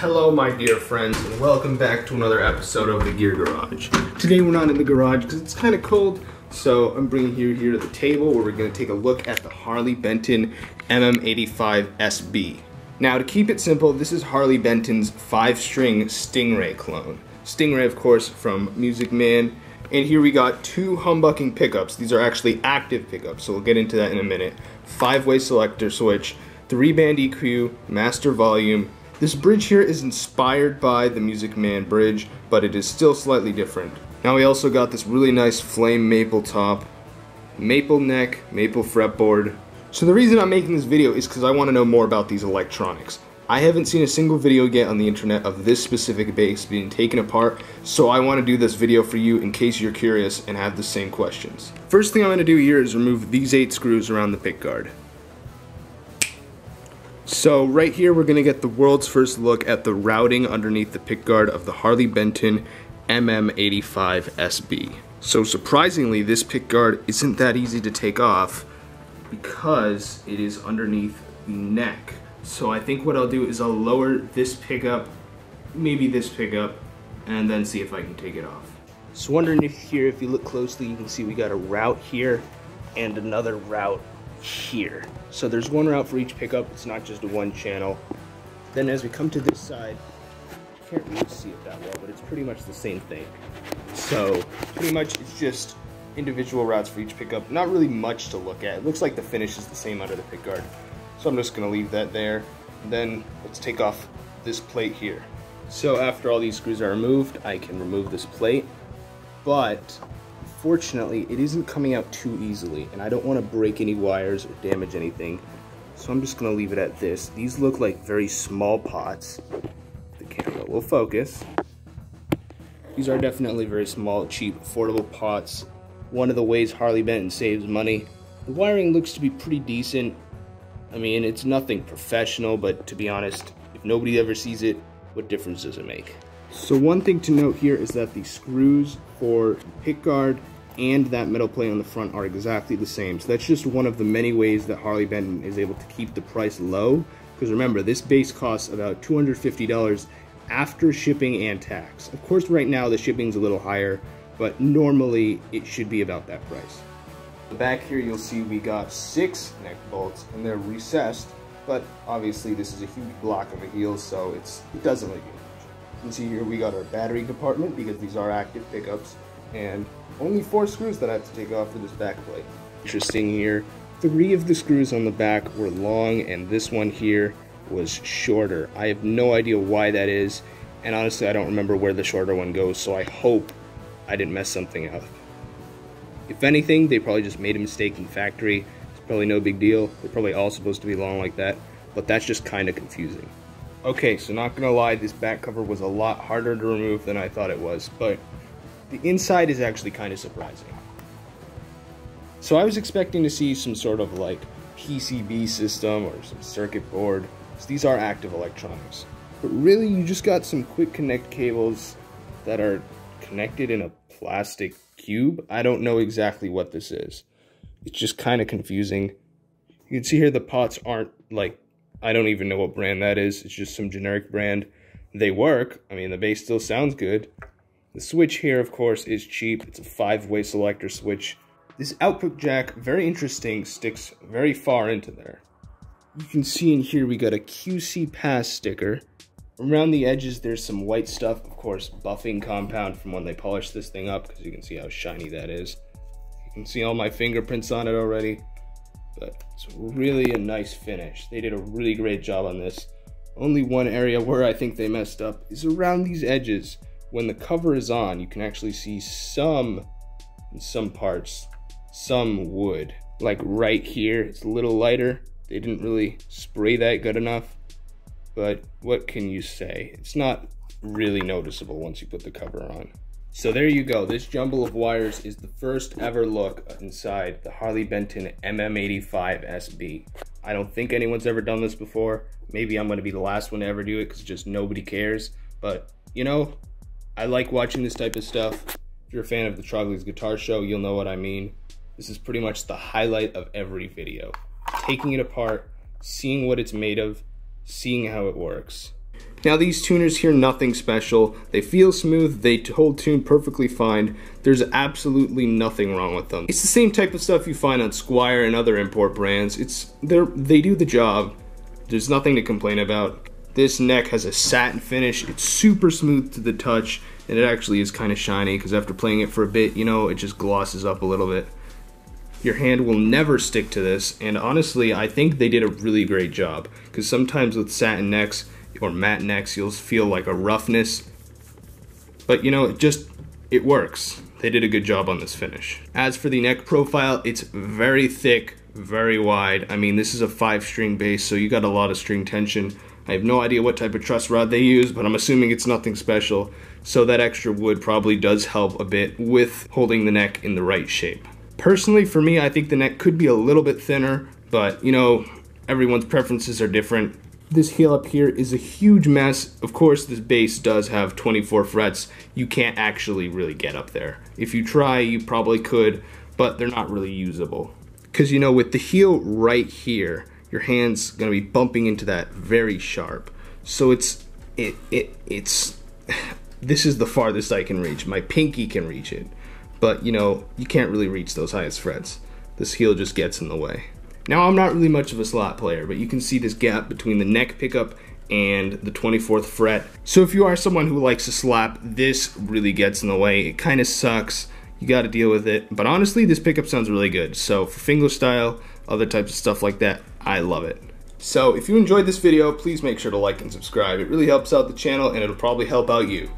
Hello my dear friends, and welcome back to another episode of the Gear Garage. Today we're not in the garage because it's kind of cold, so I'm bringing you here to the table where we're going to take a look at the Harley Benton MM-85 SB. Now to keep it simple, this is Harley Benton's 5-string Stingray clone. Stingray, of course, from Music Man. And here we got two humbucking pickups. These are actually active pickups, so we'll get into that in a minute. 5-way selector switch, 3-band EQ, master volume. This bridge here is inspired by the Music Man bridge, but it is still slightly different. Now we also got this really nice flame maple top, maple neck, maple fretboard. So the reason I'm making this video is because I want to know more about these electronics. I haven't seen a single video yet on the internet of this specific bass being taken apart, so I want to do this video for you in case you're curious and have the same questions. First thing I'm going to do here is remove these 8 screws around the pickguard. So right here we're going to get the world's first look at the routing underneath the pickguard of the Harley Benton MM-85 SB. So surprisingly, this pickguard isn't that easy to take off because it is underneath the neck. So I think what I'll do is I'll lower this pickup, maybe this pickup, and then see if I can take it off. So underneath here, if you look closely, you can see we got a route here and another route here. So there's one route for each pickup, it's not just a one channel. Then as we come to this side, you can't really see it that well, but it's pretty much the same thing. So pretty much it's just individual routes for each pickup. Not really much to look at. It looks like the finish is the same under the pickguard. So I'm just going to leave that there. And then let's take off this plate here. So after all these screws are removed, I can remove this plate. But fortunately, it isn't coming out too easily, and I don't want to break any wires or damage anything. So I'm just going to leave it at this. These look like very small pots. The camera will focus. These are definitely very small, cheap, affordable pots. One of the ways Harley Benton saves money. The wiring looks to be pretty decent. I mean, it's nothing professional, but to be honest, if nobody ever sees it, what difference does it make? So one thing to note here is that the screws for pickguard and that metal plate on the front are exactly the same. So that's just one of the many ways that Harley Benton is able to keep the price low. Because remember, this bass costs about $250 after shipping and tax. Of course, right now the shipping's a little higher, but normally it should be about that price. Back here you'll see we got 6 neck bolts and they're recessed, but obviously this is a huge block of a heel, so it doesn't really do much. You can see here we got our battery compartment because these are active pickups, and only 4 screws that I have to take off for this back plate. Interesting here, 3 of the screws on the back were long and this one here was shorter. I have no idea why that is, and honestly I don't remember where the shorter one goes, so I hope I didn't mess something up. If anything, they probably just made a mistake in the factory. It's probably no big deal. They're probably all supposed to be long like that, but that's just kind of confusing. Okay, so not gonna lie, this back cover was a lot harder to remove than I thought it was, but the inside is actually kind of surprising. So I was expecting to see some sort of like PCB system or some circuit board, so these are active electronics. But really, you just got some quick connect cables that are connected in a plastic cube. I don't know exactly what this is. It's just kind of confusing. You can see here the pots aren't like, I don't even know what brand that is. It's just some generic brand. They work. I mean, the bass still sounds good. The switch here, of course, is cheap. It's a 5-way selector switch. This output jack, very interesting, sticks very far into there. You can see in here we got a QC pass sticker. Around the edges, there's some white stuff, of course, buffing compound from when they polished this thing up, because you can see how shiny that is. You can see all my fingerprints on it already, but it's really a nice finish. They did a really great job on this. Only one area where I think they messed up is around these edges. When the cover is on, you can actually see in some parts, some wood. Like right here, it's a little lighter. They didn't really spray that good enough. But what can you say? It's not really noticeable once you put the cover on. So there you go. This jumble of wires is the first ever look inside the Harley Benton MM-85 SB. I don't think anyone's ever done this before. Maybe I'm going to be the last one to ever do it because just nobody cares. But, you know, I like watching this type of stuff. If you're a fan of the Trogly's Guitar Show, you'll know what I mean. This is pretty much the highlight of every video. Taking it apart, seeing what it's made of, seeing how it works. Now these tuners here, nothing special. They feel smooth, they hold tune perfectly fine. There's absolutely nothing wrong with them. It's the same type of stuff you find on Squire and other import brands. They do the job. There's nothing to complain about. This neck has a satin finish. It's super smooth to the touch, and it actually is kind of shiny because after playing it for a bit, you know, it just glosses up a little bit. Your hand will never stick to this, and honestly, I think they did a really great job because sometimes with satin necks or matte necks, you'll feel like a roughness, but you know, it works. They did a good job on this finish. As for the neck profile, it's very thick, very wide. I mean, this is a 5-string bass, so you got a lot of string tension. I have no idea what type of truss rod they use, but I'm assuming it's nothing special, so that extra wood probably does help a bit with holding the neck in the right shape. Personally, for me, I think the neck could be a little bit thinner, but you know, everyone's preferences are different. This heel up here is a huge mess. Of course, this bass does have 24 frets. You can't actually really get up there. If you try, you probably could, but they're not really usable. Because you know, with the heel right here, your hand's gonna be bumping into that very sharp. So this is the farthest I can reach. My pinky can reach it, but you know, you can't really reach those highest frets. This heel just gets in the way. Now, I'm not really much of a slap player, but you can see this gap between the neck pickup and the 24th fret. So if you are someone who likes to slap, this really gets in the way. It kind of sucks. You got to deal with it. But honestly, this pickup sounds really good. So for fingerstyle, other types of stuff like that, I love it. So if you enjoyed this video, please make sure to like and subscribe. It really helps out the channel, and it'll probably help out you.